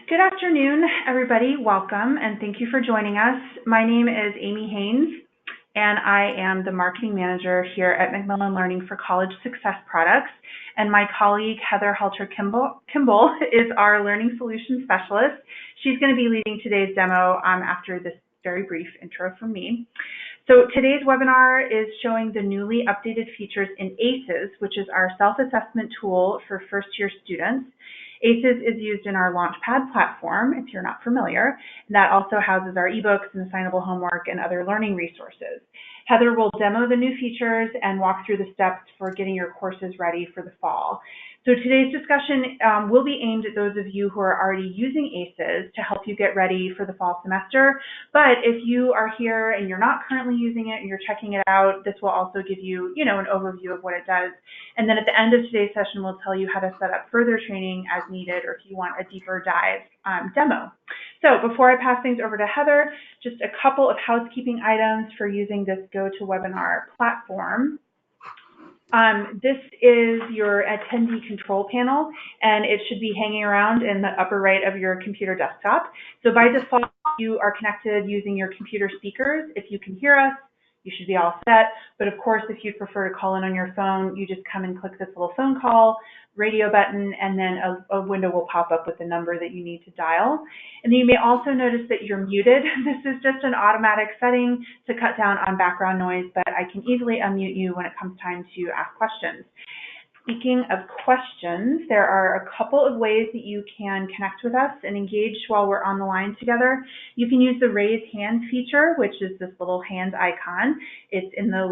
Good afternoon, everybody. Welcome, and thank you for joining us. My name is Amy Haynes, and I am the Marketing Manager here at Macmillan Learning for College Success Products. And my colleague, Heather Halter Kimball, is our Learning Solutions Specialist. She's going to be leading today's demo after this very brief intro from me. So today's webinar is showing the newly updated features in ACES, which is our self-assessment tool for first-year students. ACES is used in our Launchpad platform, if you're not familiar. That also houses our ebooks and assignable homework and other learning resources. Heather will demo the new features and walk through the steps for getting your courses ready for the fall. So today's discussion will be aimed at those of you who are already using ACES to help you get ready for the fall semester. But if you are here and you're not currently using it and you're checking it out, this will also give you, an overview of what it does. And then at the end of today's session, we'll tell you how to set up further training as needed, or if you want a deeper dive demo. So before I pass things over to Heather, just a couple of housekeeping items for using this GoToWebinar platform. This is your attendee control panel, and it should be hanging around in the upper right of your computer desktop. So by default, you are connected using your computer speakers. If you can hear us, you should be all set. But of course, if you'd prefer to call in on your phone, you just come and click this little phone call radio button, and then a window will pop up with the number that you need to dial. And then you may also notice that you're muted. This is just an automatic setting to cut down on background noise, but I can easily unmute you when it comes time to ask questions. Speaking of questions, there are a couple of ways that you can connect with us and engage while we're on the line together. You can use the raise hand feature, which is this little hand icon. It's in the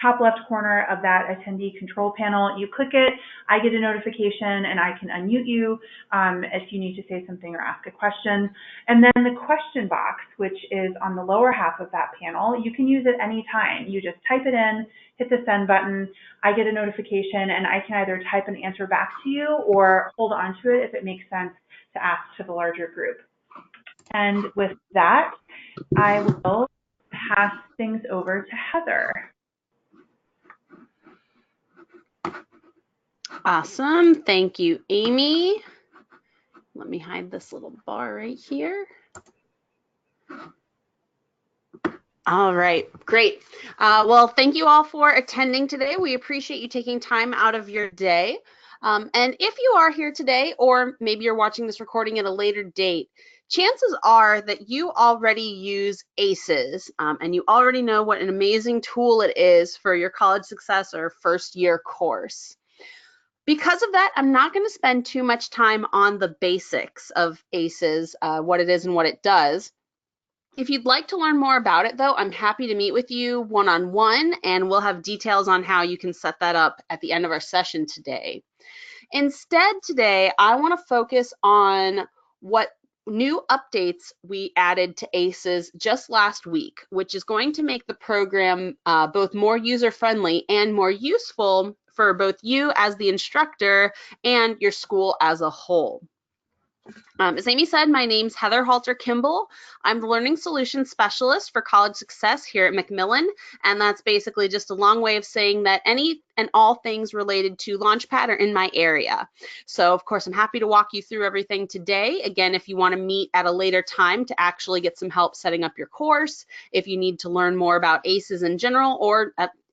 top left corner of that attendee control panel. You click it, I get a notification, and I can unmute you if you need to say something or ask a question. And then the question box, which is on the lower half of that panel, you can use it any time. You just type it in, hit the send button, I get a notification, and I can either type an answer back to you or hold on to it if it makes sense to ask to the larger group. And with that, I will pass things over to Heather. Awesome. Thank you, Amy. Let me hide this little bar right here. All right, great. Well, thank you all for attending today. We appreciate you taking time out of your day. And if you are here today, or maybe you're watching this recording at a later date, chances are that you already use ACES and you already know what an amazing tool it is for your college success or first year course. Because of that, I'm not going to spend too much time on the basics of ACES, what it is and what it does. If you'd like to learn more about it, though, I'm happy to meet with you one-on-one, and we'll have details on how you can set that up at the end of our session today. Instead, today, I want to focus on what new updates we added to ACES just last week, which is going to make the program both more user-friendly and more useful for both you as the instructor and your school as a whole. As Amy said, my name's Heather Halter Kimball. I'm the Learning Solutions Specialist for College Success here at Macmillan, and that's basically just a long way of saying that any and all things related to Launchpad are in my area. So, of course, I'm happy to walk you through everything today. Again, if you want to meet at a later time to actually get some help setting up your course, if you need to learn more about ACES in general, or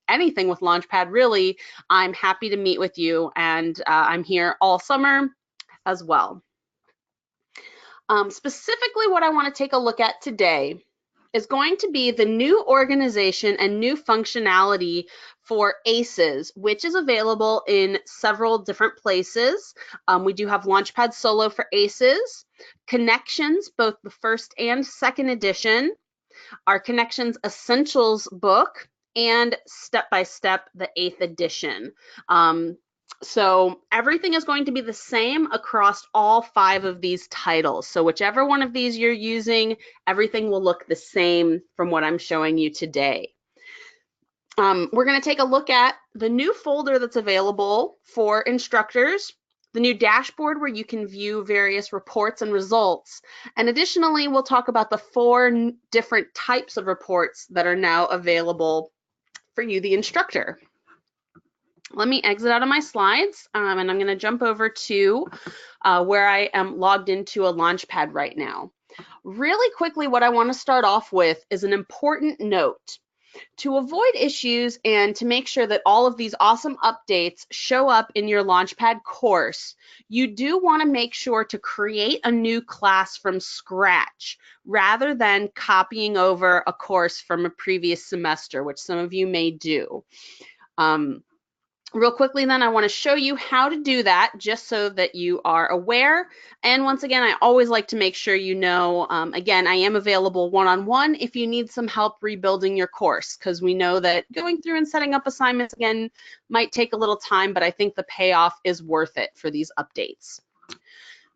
anything with Launchpad, really, I'm happy to meet with you, and I'm here all summer as well. Specifically, what I want to take a look at today is going to be the new organization and new functionality for ACES, which is available in several different places. We do have Launchpad Solo for ACES, Connections, both the first and second edition, our Connections Essentials book, and Step by Step, the 8th edition. So everything is going to be the same across all 5 of these titles. So whichever one of these you're using, everything will look the same from what I'm showing you today. We're going to take a look at the new folder that's available for instructors, the new dashboard where you can view various reports and results. And additionally, we'll talk about the 4 different types of reports that are now available for you, the instructor. Let me exit out of my slides, and I'm going to jump over to where I am logged into a Launchpad right now. Really quickly, what I want to start off with is an important note. To avoid issues and to make sure that all of these awesome updates show up in your Launchpad course, you do want to make sure to create a new class from scratch rather than copying over a course from a previous semester, which some of you may do. Real quickly then, I want to show you how to do that just so that you are aware. And once again, I always like to make sure you know, again, I am available one-on-one if you need some help rebuilding your course, because we know that going through and setting up assignments again might take a little time, but I think the payoff is worth it for these updates.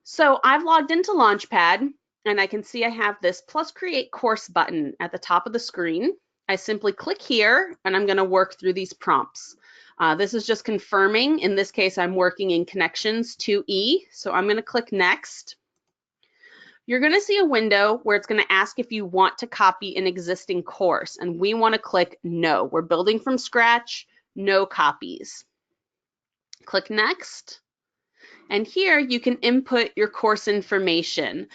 So I've logged into Launchpad, and I can see I have this plus create course button at the top of the screen. I simply click here, and I'm going to work through these prompts. This is just confirming. In this case, I'm working in Connections 2E, so I'm going to click Next. You're going to see a window where it's going to ask if you want to copy an existing course, and we want to click No. We're building from scratch, no copies. Click Next. And here you can input your course information.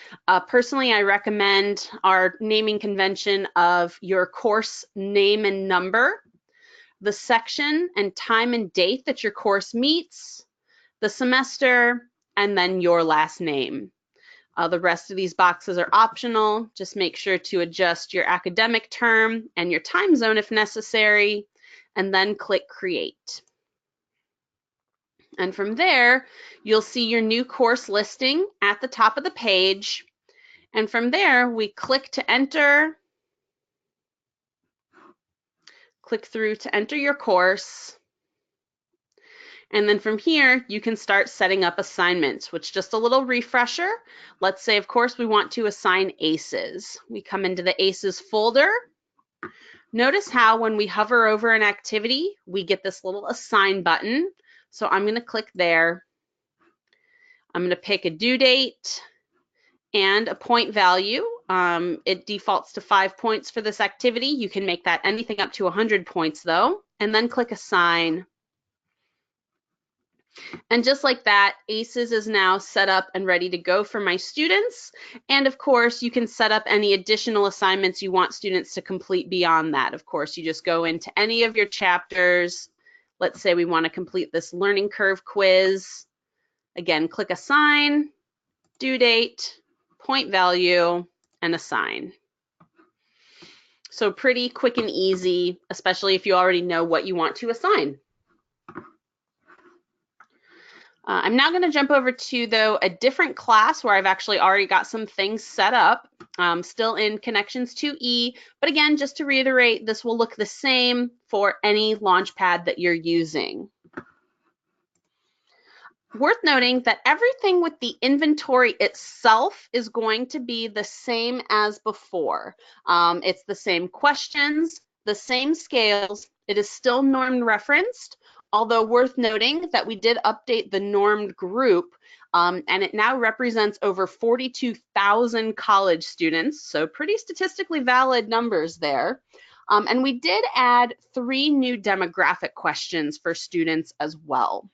Personally, I recommend our naming convention of your course name and number, the section and time and date that your course meets, the semester, and then your last name. The rest of these boxes are optional. Just make sure to adjust your academic term and your time zone if necessary, and then click Create. And from there, you'll see your new course listing at the top of the page. And from there, we click to enter. Click through to enter your course. And then from here, you can start setting up assignments, which just a little refresher. Let's say, of course, we want to assign ACES. We come into the ACES folder. Notice how when we hover over an activity, we get this little assign button. So I'm going to click there. I'm going to pick a due date and a point value. It defaults to 5 points for this activity. You can make that anything up to 100 points though, and then click assign. And just like that, ACES is now set up and ready to go for my students. And of course, you can set up any additional assignments you want students to complete beyond that. Of course, you just go into any of your chapters. Let's say we want to complete this learning curve quiz. Again, click assign, due date, point value, and assign. So pretty quick and easy, especially if you already know what you want to assign. I'm now going to jump over to, though, a different class where I've actually already got some things set up, still in Connections 2E. But again, just to reiterate, this will look the same for any Launchpad that you're using. Worth noting that everything with the inventory itself is going to be the same as before. It's the same questions, the same scales. It is still normed referenced, although worth noting that we did update the normed group, and it now represents over 42,000 college students, so pretty statistically valid numbers there. And we did add 3 new demographic questions for students as well.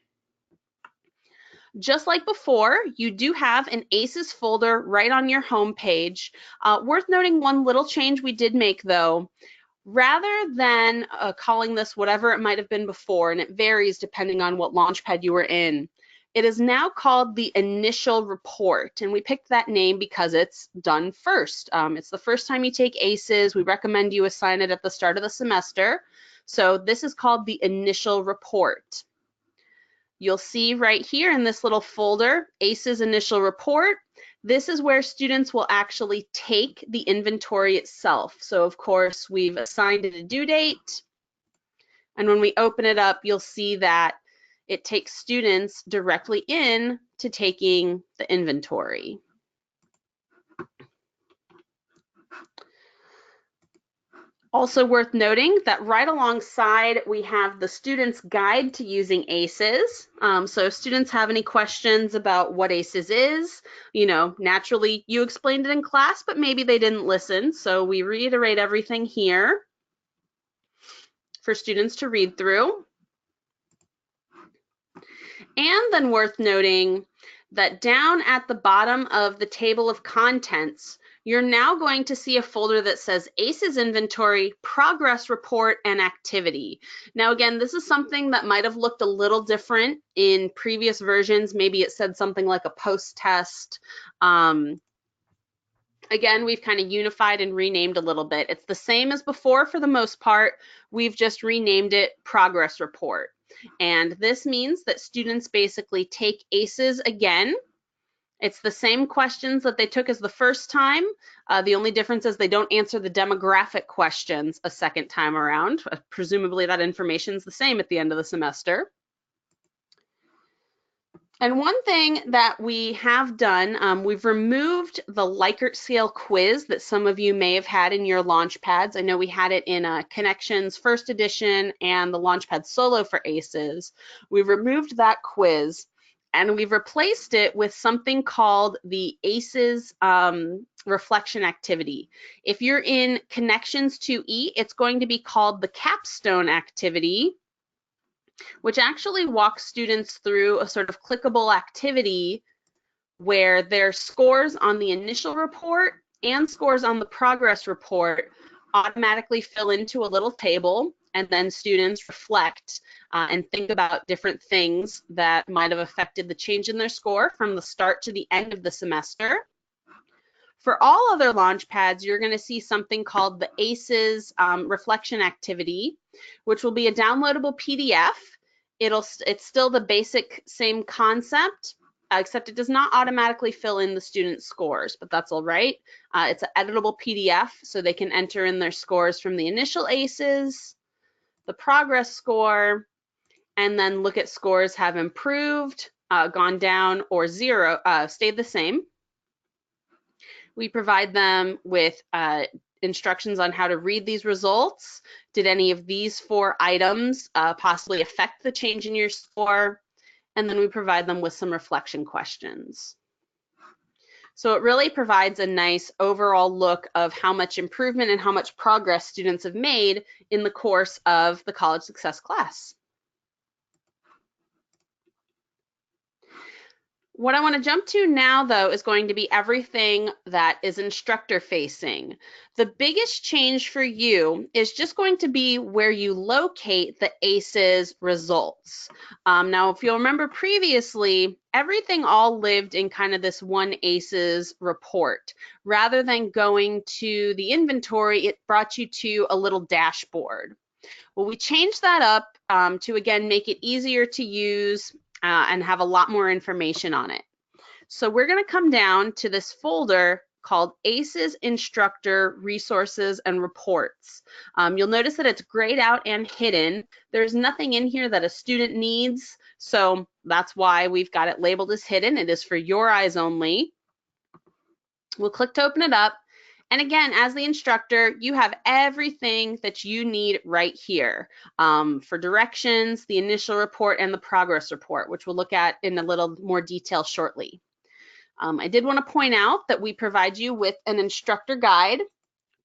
Just like before, you do have an ACES folder right on your home page. Worth noting one little change we did make though. Rather than calling this whatever it might have been before, and it varies depending on what Launchpad you were in, it is now called the initial report. And we picked that name because it's done first. It's the first time you take ACES. We recommend you assign it at the start of the semester. So this is called the initial report. You'll see right here in this little folder, ACES initial report. This is where students will actually take the inventory itself. So of course, we've assigned it a due date. And when we open it up, you'll see that it takes students directly in to taking the inventory. Also worth noting that right alongside we have the student's guide to using ACES. So if students have any questions about what ACES is, you know, naturally you explained it in class, but maybe they didn't listen. So we reiterate everything here for students to read through. And then worth noting that down at the bottom of the table of contents, you're now going to see a folder that says ACES Inventory, Progress Report, and Activity. Now again, this is something that might have looked a little different in previous versions. Maybe it said something like a post-test. Again, we've kind of unified and renamed a little bit. It's the same as before for the most part. We've just renamed it Progress Report. And this means that students basically take ACES again. It's the same questions that they took as the first time. The only difference is they don't answer the demographic questions a second time around. Presumably that information is the same at the end of the semester. And one thing that we have done, we've removed the Likert scale quiz that some of you may have had in your Launchpads. I know we had it in Connections First Edition and the Launchpad Solo for ACES. We've removed that quiz and we've replaced it with something called the ACES reflection activity. If you're in Connections 2E, it's going to be called the capstone activity, which actually walks students through a sort of clickable activity where their scores on the initial report and scores on the progress report automatically fill into a little table, and then students reflect and think about different things that might have affected the change in their score from the start to the end of the semester. For all other Launchpads, you're going to see something called the ACES reflection activity, which will be a downloadable PDF. It's still the basic same concept, except it does not automatically fill in the student scores, but that's all right. It's an editable PDF, so they can enter in their scores from the initial ACES, the progress score, and then look at scores have improved, gone down, or stayed the same. We provide them with instructions on how to read these results. Did any of these 4 items possibly affect the change in your score? And then we provide them with some reflection questions. So it really provides a nice overall look of how much improvement and how much progress students have made in the course of the College Success class. What I want to jump to now, though, is going to be everything that is instructor facing. The biggest change for you is just going to be where you locate the ACES results. Now, if you'll remember previously, everything all lived in kind of this one ACES report. Rather than going to the inventory, it brought you to a little dashboard. Well, we changed that up to, again, make it easier to use and have a lot more information on it. So we're going to come down to this folder called ACES Instructor Resources and Reports. You'll notice that it's grayed out and hidden. There's nothing in here that a student needs, so that's why we've got it labeled as hidden. It is for your eyes only. We'll click to open it up. And again, as the instructor, you have everything that you need right here for directions, the initial report, and the progress report, which we'll look at in a little more detail shortly. I did want to point out that we provide you with an instructor guide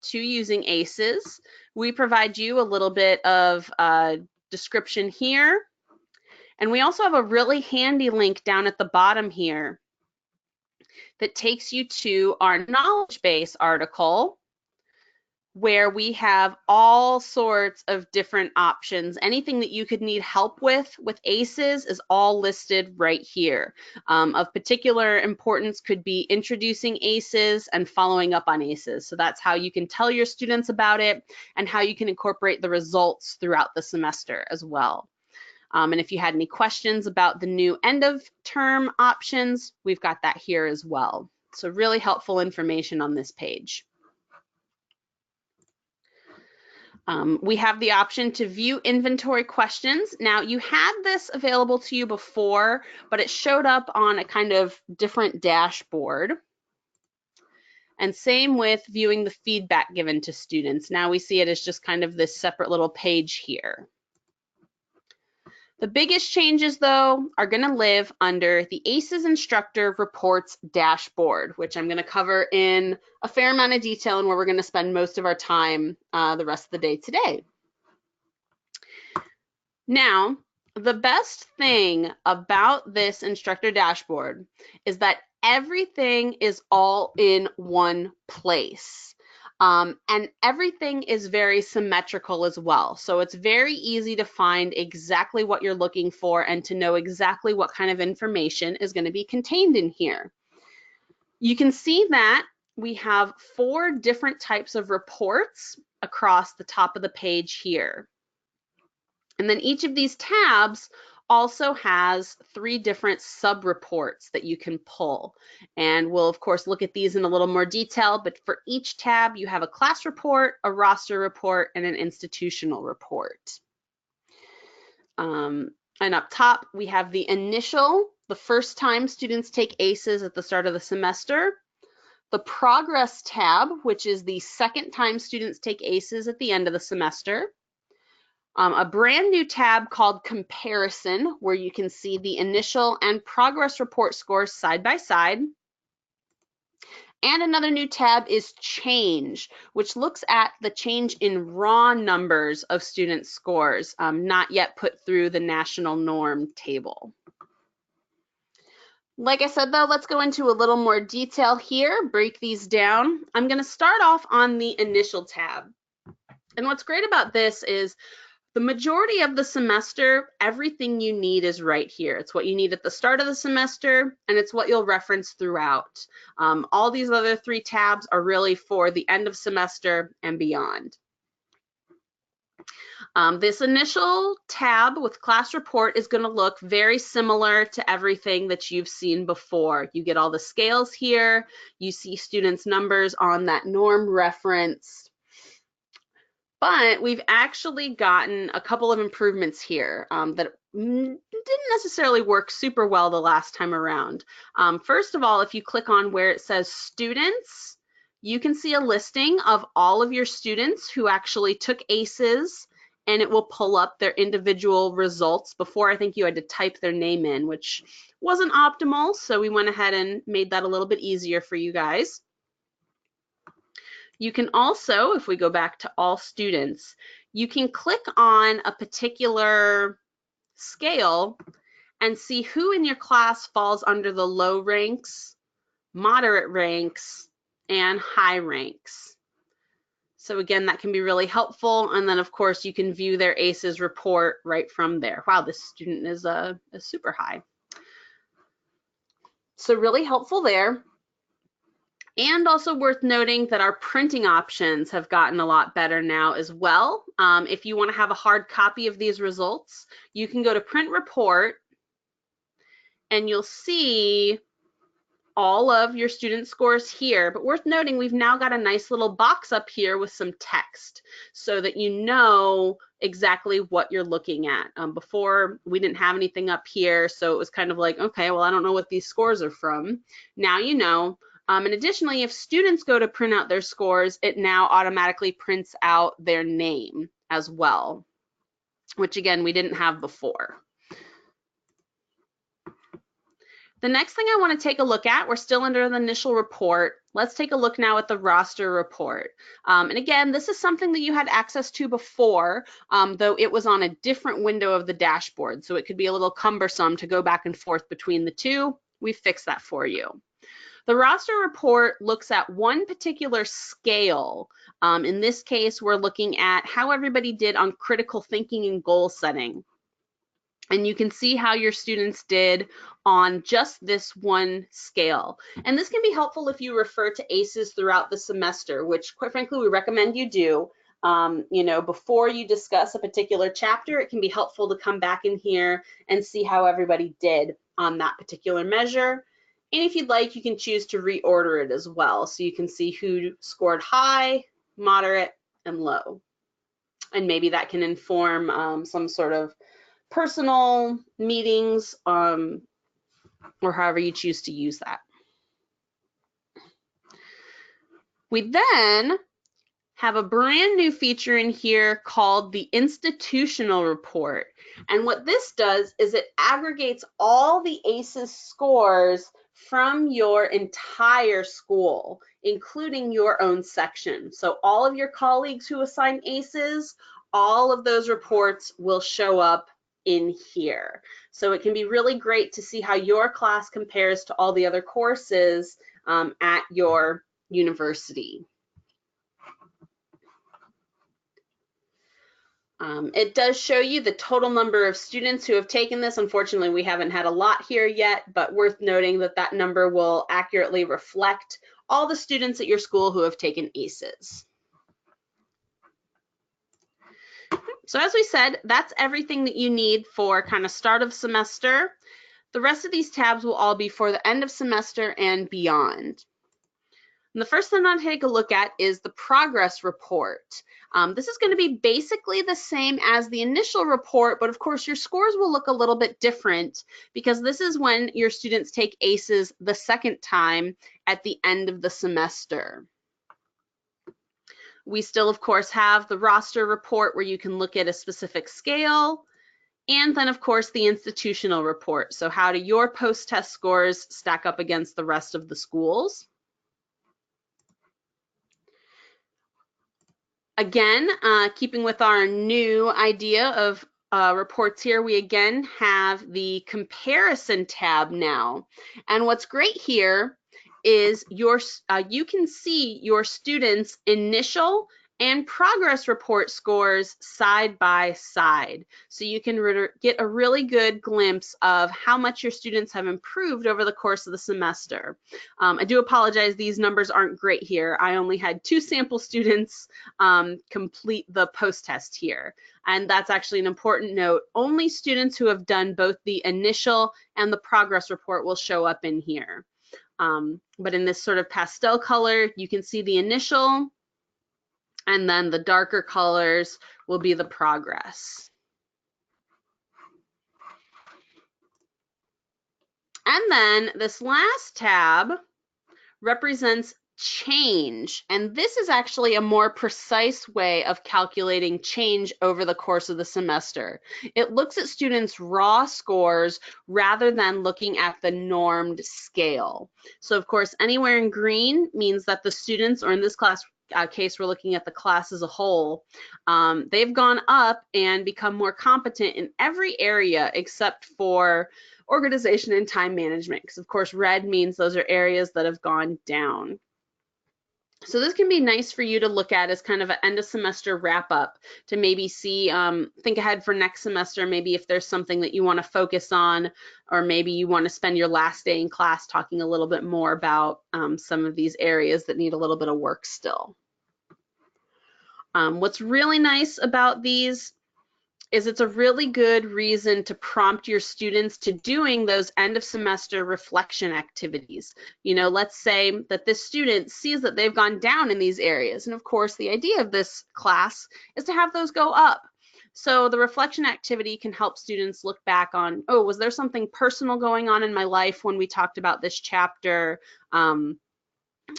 to using ACES. We provide you a little bit of description here. And we also have a really handy link down at the bottom here that takes you to our knowledge base article, where we have all sorts of different options. Anything that you could need help with ACES is all listed right here. Of particular importance could be introducing ACES and following up on ACES. So that's how you can tell your students about it and how you can incorporate the results throughout the semester as well. And if you had any questions about the new end of term options, we've got that here as well. So really helpful information on this page. We have the option to view inventory questions. Now, you had this available to you before, but it showed up on a kind of different dashboard. And same with viewing the feedback given to students. Now we see it as just kind of this separate little page here. The biggest changes, though, are going to live under the ACES Instructor Reports Dashboard, which I'm going to cover in a fair amount of detail and where we're going to spend most of our time the rest of the day today. Now, The best thing about this instructor dashboard is that everything is all in one place. And everything is very symmetrical as well. So it's very easy to find exactly what you're looking for and to know exactly what kind of information is going to be contained in here. You can see that we have 4 different types of reports across the top of the page here. And then each of these tabs also has 3 different sub-reports that you can pull. And we'll of course look at these in a little more detail, but for each tab you have a class report, a roster report, and an institutional report. And up top we have the initial, the first time students take ACES at the start of the semester. The progress tab, which is the second time students take ACES at the end of the semester. A brand new tab called Comparison, where you can see the initial and progress report scores side by side. And another new tab is Change, which looks at the change in raw numbers of student scores, not yet put through the national norm table. Like I said, though, let's go into a little more detail here, break these down. I'm going to start off on the initial tab. And what's great about this is the majority of the semester, everything you need is right here. It's what you need at the start of the semester, and it's what you'll reference throughout. All these other 3 tabs are really for the end of semester and beyond. This initial tab with class report is going to look very similar to everything that you've seen before. You get all the scales here. You see students' numbers on that norm reference. But we've actually gotten a couple of improvements here that didn't necessarily work super well the last time around. First of all, if you click on where it says students, you can see a listing of all of your students who actually took ACES, and it will pull up their individual results. Before, I think you had to type their name in, which wasn't optimal, so we went ahead and made that a little bit easier for you guys. You can also, if we go back to all students, you can click on a particular scale and see who in your class falls under the low ranks, moderate ranks, and high ranks. So again, that can be really helpful. And then of course you can view their ACES report right from there. Wow, this student is super high. So really helpful there. And also worth noting that our printing options have gotten a lot better now as well. If you want to have a hard copy of these results, you can go to Print Report and you'll see all of your student scores here. But worth noting, we've now got a nice little box up here with some text so that you know exactly what you're looking at. Before, we didn't have anything up here, so it was kind of like, okay, well, I don't know what these scores are from. Now you know. And additionally, if students go to print out their scores, it now automatically prints out their name as well, which again, we didn't have before. The next thing I want to take a look at, we're still under the initial report. Let's take a look now at the roster report. And again, this is something that you had access to before, though it was on a different window of the dashboard, so it could be a little cumbersome to go back and forth between the two. We fixed that for you. The roster report looks at one particular scale. In this case, we're looking at how everybody did on critical thinking and goal setting. And you can see how your students did on just this one scale. And this can be helpful if you refer to ACES throughout the semester, which quite frankly, we recommend you do. You know, before you discuss a particular chapter, it can be helpful to come back in here and see how everybody did on that particular measure. And if you'd like, you can choose to reorder it as well. So you can see who scored high, moderate, and low. And maybe that can inform some sort of personal meetings or however you choose to use that. We then have a brand new feature in here called the institutional report. And what this does is it aggregates all the ACES scores from your entire school, including your own section. So all of your colleagues who assign ACES, all of those reports will show up in here. So it can be really great to see how your class compares to all the other courses at your university. It does show you the total number of students who have taken this. Unfortunately, we haven't had a lot here yet, but worth noting that that number will accurately reflect all the students at your school who have taken ACES. So as we said, that's everything that you need for kind of start of semester. The rest of these tabs will all be for the end of semester and beyond. And the first thing I'll take a look at is the progress report. This is going to be basically the same as the initial report, but of course your scores will look a little bit different because this is when your students take ACES the second time at the end of the semester. We still, of course, have the roster report where you can look at a specific scale, and then, of course, the institutional report. So how do your post-test scores stack up against the rest of the schools? Again, keeping with our new idea of reports here, we again have the comparison tab now. And what's great here is you can see your students' initial and progress report scores side by side. So you can get a really good glimpse of how much your students have improved over the course of the semester. I do apologize, these numbers aren't great here. I only had 2 sample students complete the post-test here. And that's actually an important note. Only students who have done both the initial and the progress report will show up in here. But in this sort of pastel color, you can see the initial, and then the darker colors will be the progress. And then this last tab represents change, and this is actually a more precise way of calculating change over the course of the semester. It looks at students' raw scores rather than looking at the normed scale. So of course, anywhere in green means that the students, or in this case, we're looking at the class as a whole, they've gone up and become more competent in every area except for organization and time management, because of course red means those are areas that have gone down. So this can be nice for you to look at as kind of an end of semester wrap up to maybe see, think ahead for next semester, maybe if there's something that you want to focus on, or maybe you want to spend your last day in class talking a little bit more about some of these areas that need a little bit of work still. What's really nice about these is it's a really good reason to prompt your students to doing those end of semester reflection activities. You know, let's say that this student sees that they've gone down in these areas. And of course, the idea of this class is to have those go up. So the reflection activity can help students look back on, oh, was there something personal going on in my life when we talked about this chapter?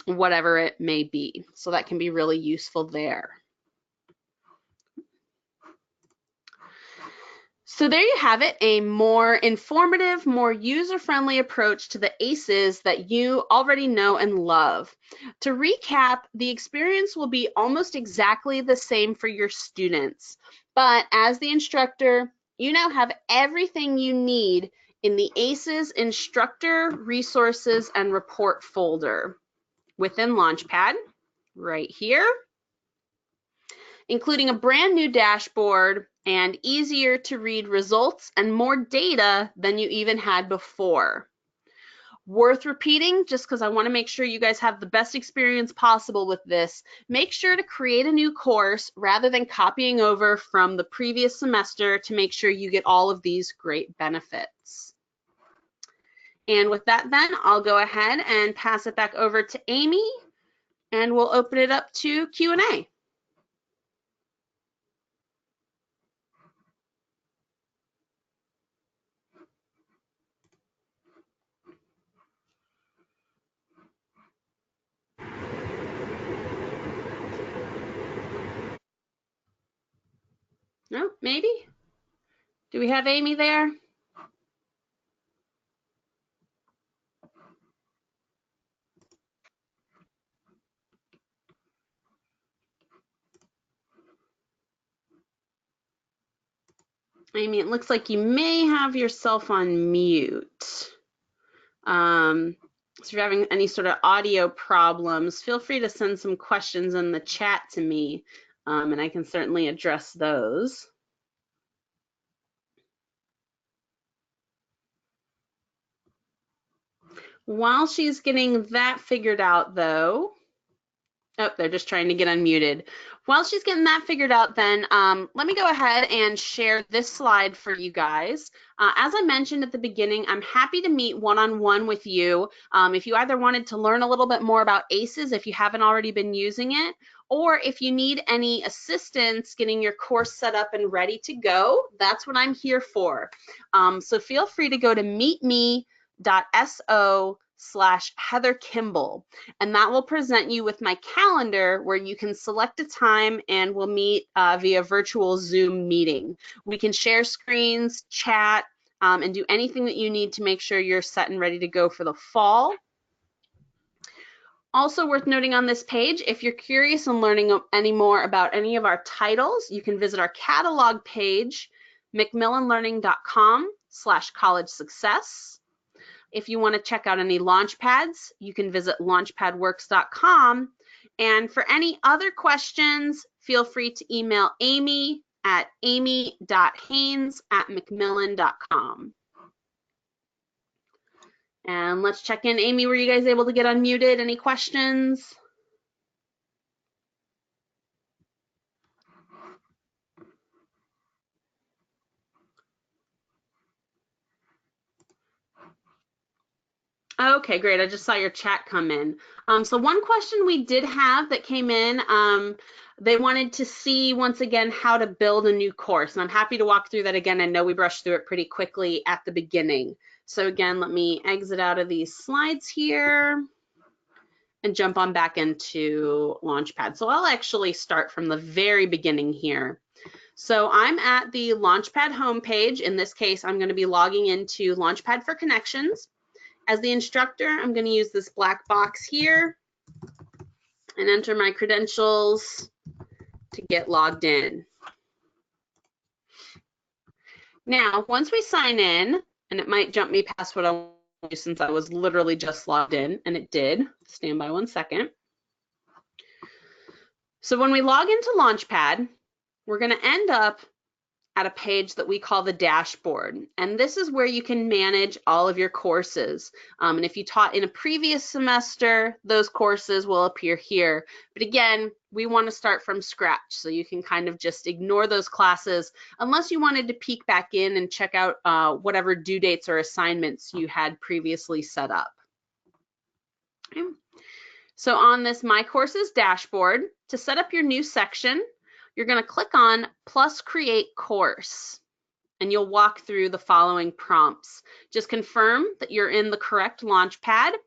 Whatever it may be. So that can be really useful there. So there you have it, a more informative, more user-friendly approach to the ACES that you already know and love. To recap, the experience will be almost exactly the same for your students, but as the instructor, you now have everything you need in the ACES Instructor Resources and Report folder within Launchpad, right here, including a brand new dashboard and easier to read results and more data than you even had before. Worth repeating, just because I want to make sure you guys have the best experience possible with this, make sure to create a new course rather than copying over from the previous semester to make sure you get all of these great benefits. And with that then, I'll go ahead and pass it back over to Amy, and we'll open it up to Q&A. No, maybe? Do we have Amy there? Amy, it looks like you may have yourself on mute. So if you're having any sort of audio problems, feel free to send some questions in the chat to me, and I can certainly address those. While she's getting that figured out, though, oh, they're just trying to get unmuted. While she's getting that figured out, then let me go ahead and share this slide for you guys. As I mentioned at the beginning, I'm happy to meet one-on-one with you if you either wanted to learn a little bit more about ACES if you haven't already been using it, or if you need any assistance getting your course set up and ready to go. That's what I'm here for. So feel free to go to meetme.so/Heather Kimball, and that will present you with my calendar where you can select a time and we'll meet via virtual Zoom meeting. We can share screens, chat, and do anything that you need to make sure you're set and ready to go for the fall. Also worth noting on this page, if you're curious and learning any more about any of our titles, you can visit our catalog page, macmillanlearning.com/college success. If you want to check out any launchpads, you can visit launchpadworks.com. And for any other questions, feel free to email Amy at amy.haynes@macmillan.com. And let's check in. Amy, were you guys able to get unmuted? Any questions? Okay, great. I just saw your chat come in. So one question we did have that came in, they wanted to see once again how to build a new course. And I'm happy to walk through that again. I know we brushed through it pretty quickly at the beginning. So again, let me exit out of these slides here and jump on back into Launchpad. So I'll actually start from the very beginning here. So I'm at the Launchpad homepage. In this case, I'm going to be logging into Launchpad for Connections. As the instructor, I'm going to use this black box here and enter my credentials to get logged in. Now, once we sign in, and it might jump me past what I want to do since I was literally just logged in, and it did. Stand by 1 second. So when we log into Launchpad, we're going to end up at a page that we call the dashboard. And this is where you can manage all of your courses. And if you taught in a previous semester, those courses will appear here. But again, we want to start from scratch. So you can kind of just ignore those classes unless you wanted to peek back in and check out whatever due dates or assignments you had previously set up. Okay. So on this My Courses dashboard, to set up your new section, you're going to click on plus create course, and you'll walk through the following prompts. Just confirm that you're in the correct Launchpad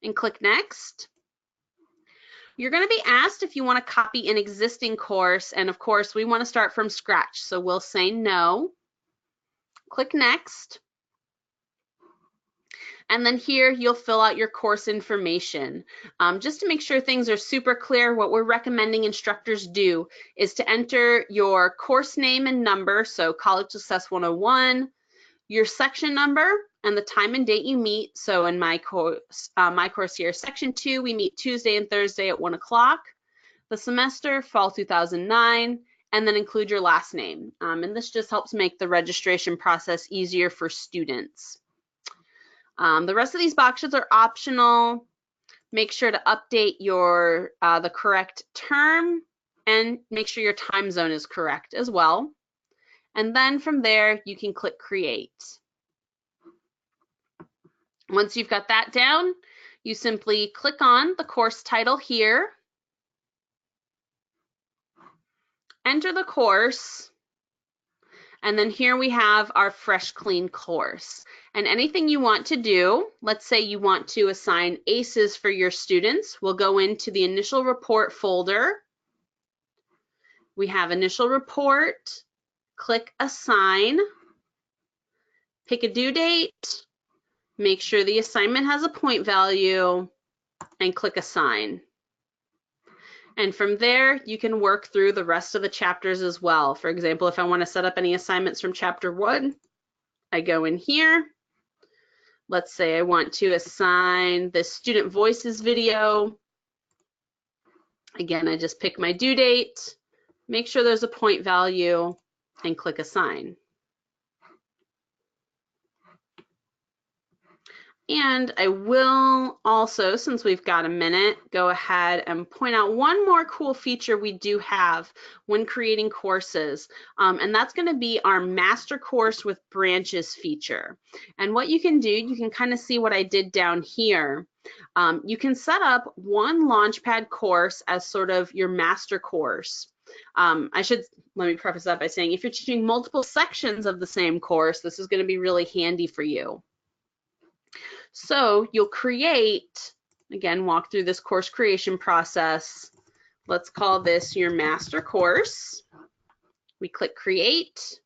and click next. You're going to be asked if you want to copy an existing course, and of course we want to start from scratch, so we'll say no. Click next. And then here you'll fill out your course information. Just to make sure things are super clear, what we're recommending instructors do is to enter your course name and number, so College Success 101, your section number, and the time and date you meet. So in my course here, section 2, we meet Tuesday and Thursday at 1 o'clock. The semester, fall 2009, and then include your last name. And this just helps make the registration process easier for students. The rest of these boxes are optional. Make sure to update your the correct term and make sure your time zone is correct as well. And then from there, you can click create. Once you've got that down, you simply click on the course title here, enter the course, and then here we have our fresh, clean course. And anything you want to do, let's say you want to assign ACES for your students, we'll go into the initial report folder. We have initial report, click assign, pick a due date, make sure the assignment has a point value, and click assign. And from there, you can work through the rest of the chapters as well. For example, if I want to set up any assignments from chapter 1, I go in here. Let's say I want to assign the student voices video. Again, I just pick my due date, make sure there's a point value, and click assign. And I will also, since we've got a minute, go ahead and point out one more cool feature we do have when creating courses, and that's going to be our master course with branches feature. And what you can do, you can kind of see what I did down here. You can set up one Launchpad course as sort of your master course. Let me preface that by saying if you're teaching multiple sections of the same course, this is going to be really handy for you. So you'll create, again, walk through this course creation process. Let's call this your master course. We click create.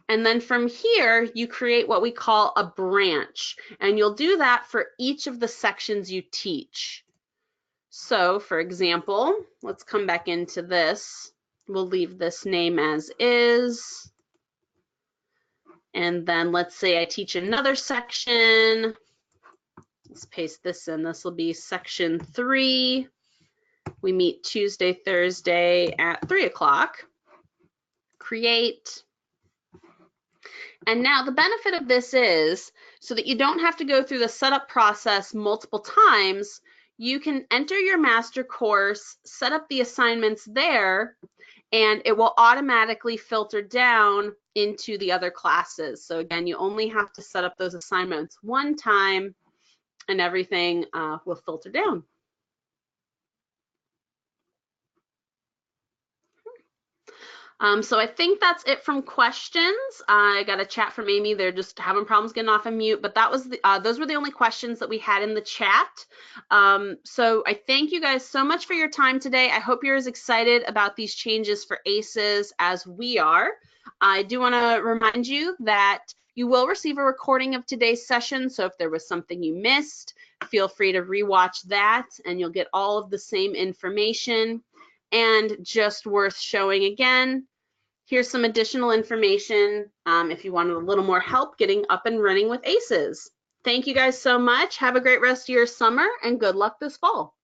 And then from here, you create what we call a branch. And you'll do that for each of the sections you teach. So for example, let's come back into this. We'll leave this name as is. And then let's say I teach another section. Let's paste this in. This will be section 3. We meet Tuesday, Thursday at 3 o'clock. Create. And now the benefit of this is so that you don't have to go through the setup process multiple times, you can enter your master course, set up the assignments there, and it will automatically filter down into the other classes. So again, you only have to set up those assignments one time and everything will filter down. So I think that's it from questions. I got a chat from Amy. They're just having problems getting off of mute, but that was those were the only questions that we had in the chat. So I thank you guys so much for your time today. I hope you're as excited about these changes for ACES as we are. I do want to remind you that you will receive a recording of today's session. So if there was something you missed, feel free to rewatch that and you'll get all of the same information. And just worth showing again, here's some additional information if you wanted a little more help getting up and running with ACES. Thank you guys so much. Have a great rest of your summer and good luck this fall.